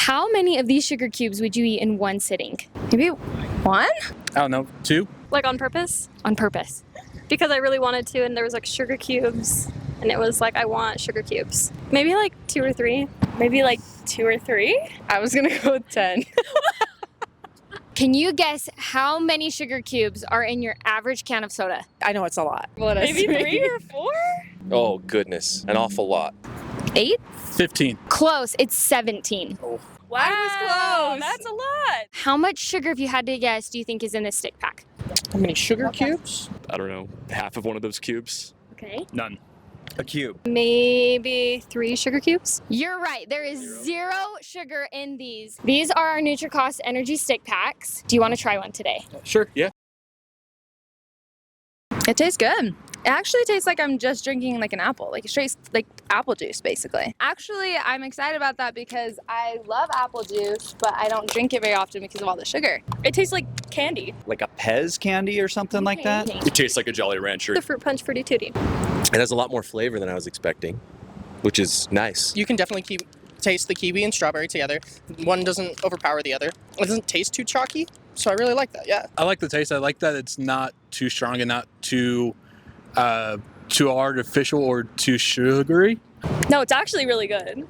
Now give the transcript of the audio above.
How many of these sugar cubes would you eat in one sitting? Maybe one? I don't know, 2? Like on purpose? On purpose. Because I really wanted to, and there was like sugar cubes, and it was like, I want sugar cubes. Maybe like 2 or 3. Maybe like 2 or 3? I was gonna go with 10. Can you guess how many sugar cubes are in your average can of soda? I know it's a lot. Maybe 3 or 4? Oh, goodness. An awful lot. 8? 15. Close, it's 17. Wow, I was close. That's a lot. How much sugar, if you had to guess, do you think is in this stick pack? How many sugar cubes? I don't know, half of one of those cubes. Okay. None. A cube. Maybe 3 sugar cubes? You're right. There is 0 sugar in these. These are our Nutricost energy stick packs. Do you want to try one today? Sure, yeah. It tastes good. It actually tastes like I'm just drinking like an apple, like straight like apple juice basically. Actually, I'm excited about that because I love apple juice, but I don't drink it very often because of all the sugar. It tastes like candy. Like a Pez candy or something like that? It tastes like a Jolly Rancher. The Fruit Punch Fruity Tooty. It has a lot more flavor than I was expecting, which is nice. You can definitely taste the kiwi and strawberry together. One doesn't overpower the other. It doesn't taste too chalky, so I really like that, yeah. I like the taste. I like that it's not too strong and not too artificial or too sugary. No, it's actually really good.